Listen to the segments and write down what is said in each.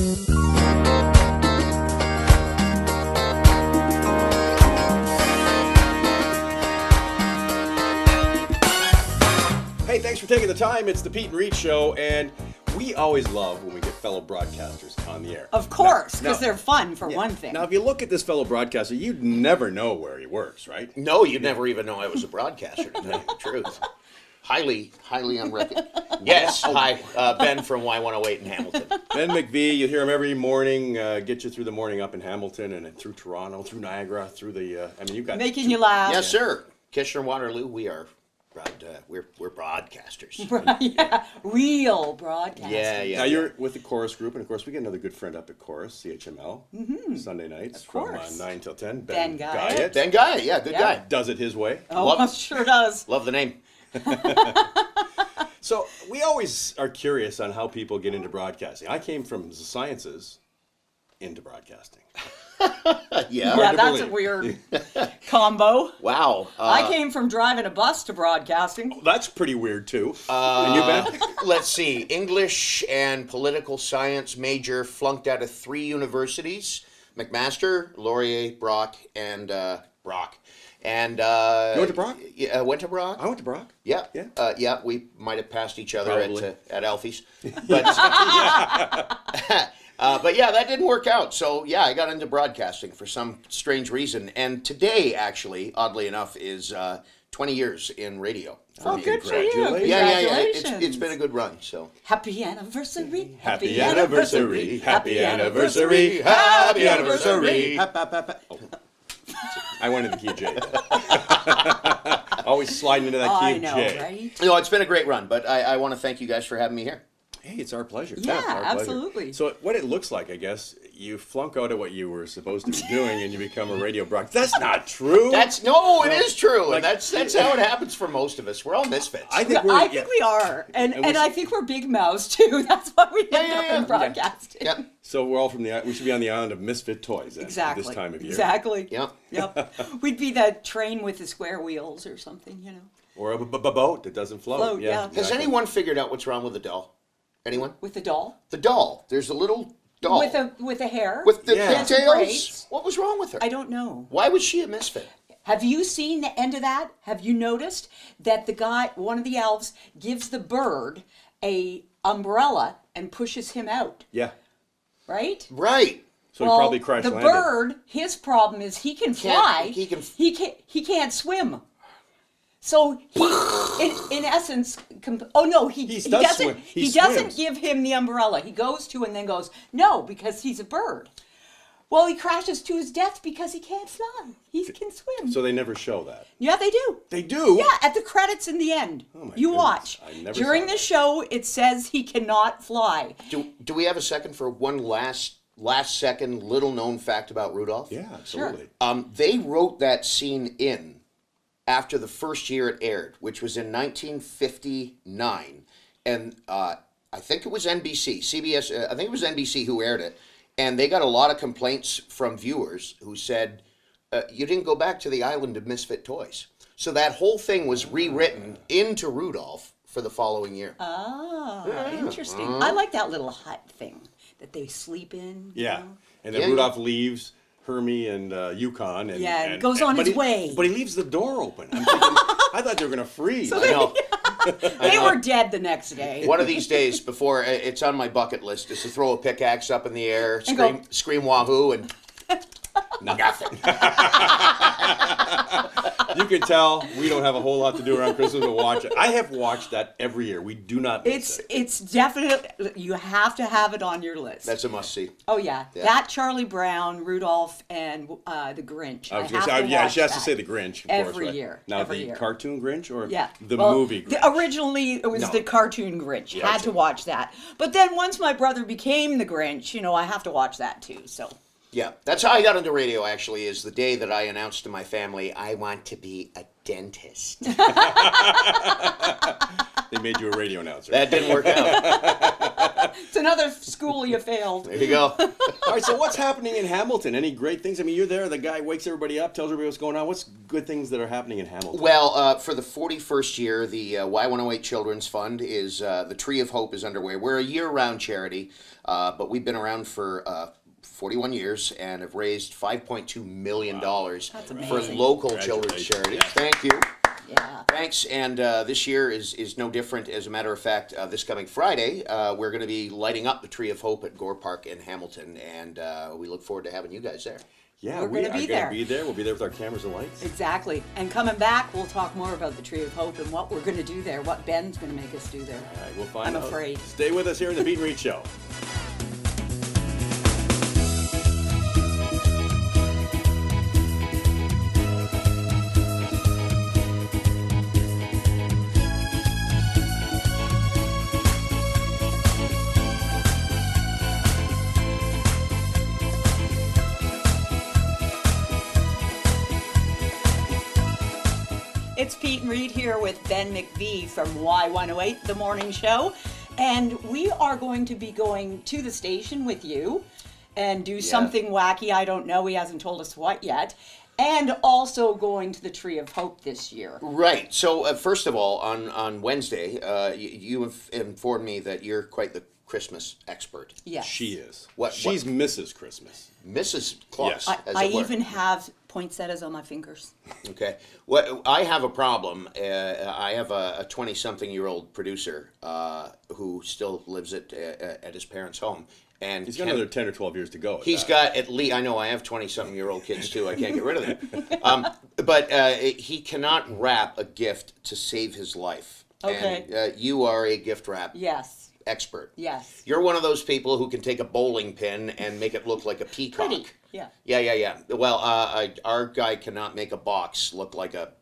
Hey, thanks for taking the time. It's the Peet Reet Show, and we always love when we get fellow broadcasters on the air. Of course, because they're fun, for one thing. Now, if you look at this fellow broadcaster, you'd never know where he works, right? No, you'd never even know I was a broadcaster, to tell you the truth. Highly unrecognized. Yes, hi, Ben from Y-108 in Hamilton. Ben McVie, you hear him every morning, get you through the morning up in Hamilton and then through Toronto, through Niagara, through the, you've got... Making you laugh. Yes, sir. Kitchener-Waterloo, we are... we're broadcasters. Yeah, real broadcasters. Yeah. Now you're with the Chorus Group, and of course we get another good friend up at Chorus, CHML, Sunday nights from 9 till 10. Ben Guyatt. Ben Guyatt, yeah, good guy. Does it his way. Oh, sure does. Love the name. So we always are curious on how people get into broadcasting. I came from the sciences into broadcasting. Yeah, that's a weird combo. Wow. I came from driving a bus to broadcasting. That's pretty weird too. And you, Ben? Let's see. English and political science major, flunked out of 3 universities: McMaster, Laurier, Brock, and Brock. And you went to Brock? Yeah, went to Brock. I went to Brock. Yeah. Yeah. Yeah. We might have passed each other at Alfie's, but but yeah, that didn't work out. So yeah, I got into broadcasting for some strange reason, and today, actually, oddly enough, is 20 years in radio. Oh, good for you! Yeah. Congratulations. It's been a good run. So happy anniversary! Happy anniversary! Happy anniversary! Happy anniversary! Oh. I went in the key of J. Always sliding into that key of J. Right? No, it's been a great run, but I want to thank you guys for having me here. Hey, it's our pleasure. Yeah, it's our absolutely. Pleasure. So what it looks like, I guess, you flunk out of what you were supposed to be doing and you become a radio broadcaster. That's not true. It is true. Like, and that's how it happens for most of us. We're all misfits. I think we are. And I think we're big mouths too. That's why we end up in broadcasting. Yep. So we're all we should be on the island of misfit toys then, exactly. This time of year. Exactly. Yep. We'd be the train with the square wheels or something, you know. Or a boat that doesn't float. Yeah. Has anyone figured out what's wrong with the doll? Anyone? With the doll? The doll. There's a little doll. With a hair? With the braids. pigtails? What was wrong with her? I don't know. Why was she a misfit? Have you seen the end of that? Have you noticed that the guy, one of the elves, gives the bird a umbrella and pushes him out? Yeah. Right? Right. So he probably crash landed. The bird, his problem is he can fly. He can't swim. So he, in essence, he doesn't. He doesn't give him the umbrella. He goes to and then goes no because he's a bird. Well, he crashes to his death because he can't fly. He can swim. So they never show that. Yeah, they do. They do? Yeah, at the credits in the end. Oh my you goodness. watch. I never During saw the that. show, it says he cannot fly. Do we have a second for one last second little known fact about Rudolph? Yeah, absolutely. Sure. They wrote that scene in after the first year it aired, which was in 1959, and I think it was NBC, CBS. I think it was NBC who aired it, and they got a lot of complaints from viewers who said, "You didn't go back to the island of misfit toys." So that whole thing was rewritten into Rudolph for the following year. Interesting. I like that little hut thing that they sleep in. Yeah. You know? And then Rudolph leaves Hermie and Yukon. And goes on his way. But he leaves the door open. I'm thinking, I thought they were going to freeze. So they were dead the next day. One of these days, before it's on my bucket list, is to throw a pickaxe up in the air, And scream wahoo, and Nothing. You can tell we don't have a whole lot to do around Christmas to watch it. I have watched that every year. We do not miss it. It's definitely, you have to have it on your list. that's a must-see. Oh, yeah. That, Charlie Brown, Rudolph, and the Grinch. I was going to say, she has to say the Grinch, of every course, right? year. Now, every the year. cartoon Grinch or the Well, movie Grinch? Originally, it was the cartoon Grinch. Yeah, Had to watch that. But then once my brother became the Grinch, I have to watch that too. So. Yeah, that's how I got into radio, actually, is the day that I announced to my family, I want to be a dentist. They made you a radio announcer. That didn't work out. It's another scoop school you failed. There you go. All right, so what's happening in Hamilton? Any great things? I mean, you're there. The guy wakes everybody up, tells everybody what's going on. What's good things that are happening in Hamilton? Well, for the 41st year, the Y-108 Children's Fund is, the Tree of Hope is underway. We're a year-round charity, but we've been around for 41 years and have raised $5.2 million for local children's charities. Yes. Thank you. Yeah. Thanks. And this year is no different. As a matter of fact, this coming Friday, we're going to be lighting up the Tree of Hope at Gore Park in Hamilton, and we look forward to having you guys there. Yeah, We're gonna be there. We'll be there with our cameras and lights. Exactly. And coming back, we'll talk more about the Tree of Hope and what we're going to do there, what Ben's going to make us do there. All right, we'll find out. I'm afraid. Stay with us here in the Peet Reet Show. It's Peet Reet here with Ben McVie from Y-108, the morning show. And we are going to be going to the station with you and do something wacky. I don't know. He hasn't told us what yet. And also going to the Tree of Hope this year. Right. So, first of all, on Wednesday, you have informed me that you're quite the Christmas expert. Yes. She is. She's Mrs. Christmas. Mrs. Claus, Yes. as I it were. even have poinsettias on my fingers. Okay. Well, I have a problem. I have a 20-something-year-old producer who still lives at his parents' home. And He's got another 10 or 12 years to go. He's got at least, I know I have 20-something-year-old kids too. I can't get rid of them. But he cannot wrap a gift to save his life. Okay. And you are a gift wrap Yes. expert. Yes. You're one of those people who can take a bowling pin and make it look like a peacock. Pretty. Yeah. Yeah. Well, our guy cannot make a box look like a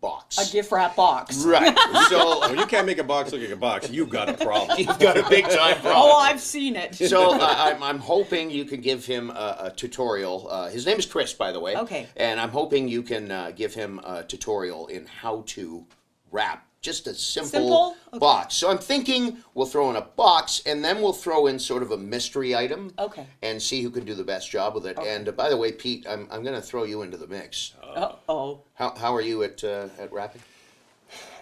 box. A gift wrap box. Right. So When you can't make a box look like a box, you've got a problem. you've got a big time problem. Oh, I've seen it. So I'm hoping you can give him a tutorial. His name is Chris, by the way. Okay. And I'm hoping you can give him a tutorial in how to wrap just a simple Okay. box. So I'm thinking we'll throw in a box, and then we'll throw in sort of a mystery item. Okay. And see who can do the best job with it. And by the way, Pete, I'm going to throw you into the mix. Uh-oh. How are you at wrapping?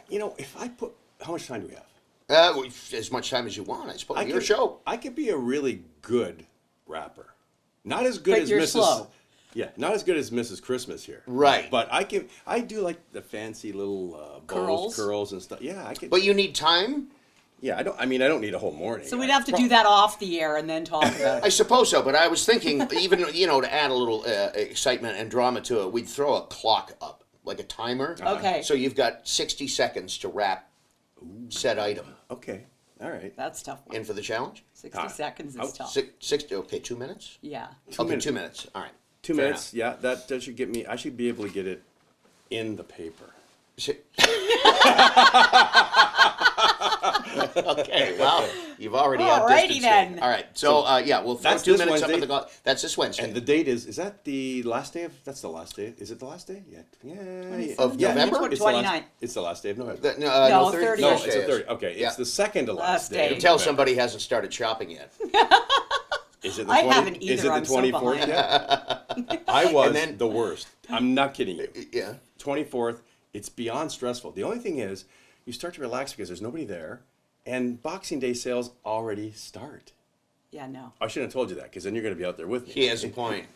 You know, if I put... How much time do we have? As much time as you want, I suppose. Your show. I could be a really good rapper. Not as good But as you're Mrs. slow. Yeah, not as good as Mrs. Christmas here. Right. But I do like the fancy little curls and stuff. Yeah, I could. But you need time? Yeah, I don't need a whole morning. So we'd have to do that off the air and then talk about I it. suppose so, but I was thinking, even, to add a little excitement and drama to it, we'd throw a clock up, like a timer. Okay. So you've got 60 seconds to wrap said item. Okay, all right. That's tough. In for the challenge? 60 seconds is tough. 60, okay, 2 minutes? Yeah. Okay, 2 minutes. All right. 2 Fair minutes. Yeah, that should get me. I should be able to get it in the paper. Okay, well, you've already Alrighty outdistanced then. it. All right, so we'll throw That's 2 this minutes up at Wednesday. the clock. That's this Wednesday. And the date is that the last day of? That's the last day. Is it the last day? Yeah. Of November? It's the last- 29th. It's the last day of November. No, Thursday. 30th. No, Thursday it's the is. 30th. Okay, Yeah. it's the second to last Last day. day. of Until November. somebody hasn't started shopping yet. Is it the I 20 haven't Is either, it the I'm so 24th behind. yet? I was And then- the worst. I'm not kidding you. Yeah. 24th. It's beyond stressful. The only thing is, you start to relax because there's nobody there, and Boxing Day sales already start. Yeah, no. I shouldn't have told you that because then you're going to be out there with me. He has a point.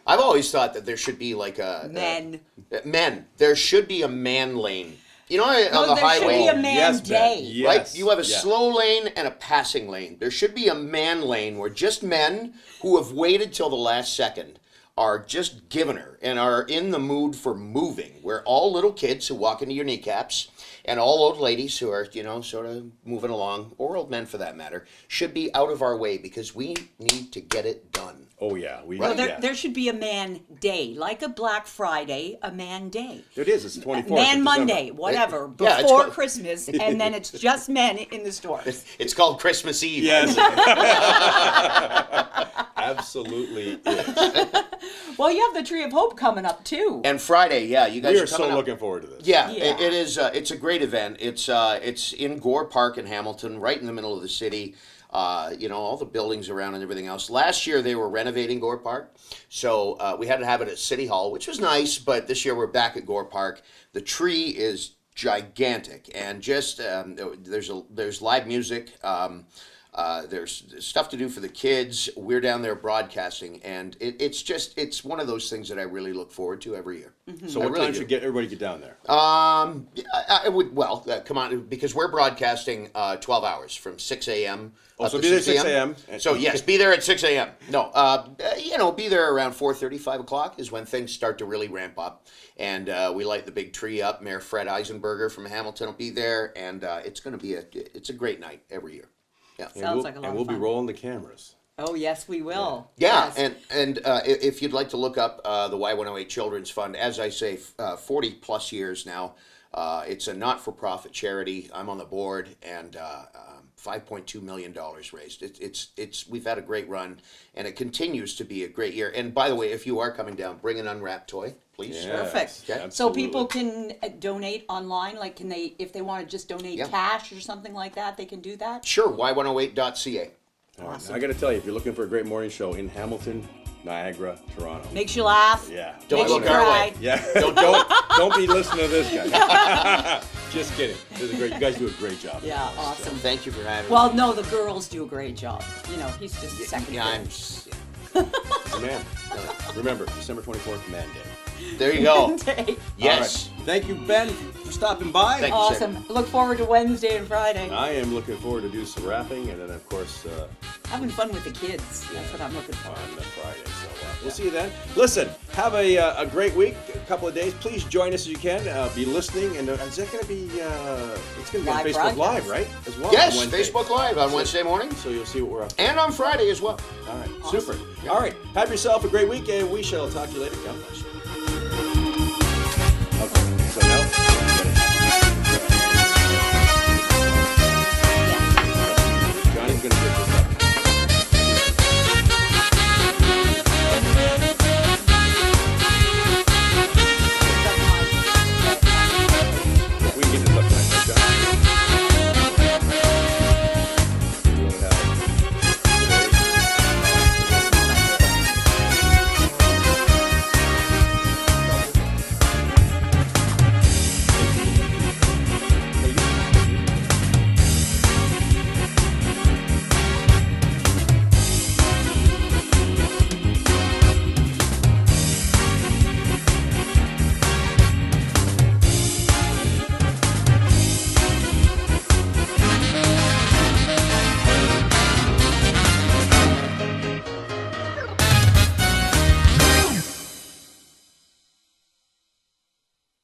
I've always thought that there should be like a Men. men. There should be a man lane. On No, the there should highway, be a man yes, Ben. day. Yes. right? You have a Yeah. slow lane and a passing lane. There should be a man lane where just men who have waited till the last second are just giving her and are in the mood for moving. We're all little kids who walk into your kneecaps, and all old ladies who are, sort of moving along, or old men for that matter, should be out of our way because we need to get it done. Oh yeah, Well, yeah. there should be a man day, like a Black Friday, a man day. It is. It's the 24th. of Man December. Monday, whatever, Yeah, it's before called- Christmas, and then it's just men in the stores. It's called Christmas Eve. Yes. Absolutely. Is. Well, you have the Tree of Hope coming up too. And Friday, yeah, you guys We are are so coming up. looking forward to this. Yeah, Yeah. it is. It's a great event. It's in Gore Park in Hamilton, right in the middle of the city. All the buildings around and everything else. Last year they were renovating Gore Park, so we had to have it at City Hall, which was nice. But this year we're back at Gore Park. The tree is gigantic, and just there's live music. There's stuff to do for the kids. We're down there broadcasting, and it's one of those things that I really look forward to every year. So what time should everybody get down there? I would come on, because we're broadcasting 12 hours from 6 a.m. So be there at 6 a.m. So yes, be there at 6 a.m. No, be there around 4:30, 5 o'clock is when things start to really ramp up, and we light the big tree up. Mayor Fred Eisenberger from Hamilton will be there, and it's going to be a great night every year. Yeah. Sounds like a lot And we'll of be fun. rolling the cameras. Oh yes, we will. Yeah, Yes. and if you'd like to look up the Y-108 Children's Fund, as I say, 40 plus years now. It's a not-for-profit charity. I'm on the board, and $5.2 million raised. It's we've had a great run, and it continues to be a great year. And by the way, if you are coming down, bring an unwrapped toy, please. Yeah. Perfect. Okay. So Absolutely. people can donate online. Like, can they, if they want to just donate Yeah. cash or something like that, they can do that. Sure, y108.ca. All right. Awesome. I got to tell you, if you're looking for a great morning show in Hamilton, Niagara, Toronto. Makes you laugh. Yeah. Don't Makes you look our cry. way. Yeah. Don't be listening to this guy. Just kidding. This is great. You guys do a great job. Yeah, awesome. Thank you for having me. Well, no, the girls do a great job. He's just second. Yeah, I'm, He's a man. Remember, December 24th, Man Day. there you go. Day. Yes. All right. Thank you, Ben, for stopping by. Thank you. Awesome. Look forward to Wednesday and Friday. I am looking forward to do some rapping, and then, of course, Having fun with the kids. That's what I'm looking for. on the Friday. So we'll see you then. Listen, have a great week, a couple of days. Please join us as you can. Be listening, and is that going to be? It's going to be on Live Facebook broadcast. Live, right? As well. Yes, on Wednesday. Facebook Live on Wednesday morning, So you'll see what we're up to. and on Friday as well. All right, Awesome. super. All right, have yourself a great week, and we shall talk to you later. God bless you. Okay, so now.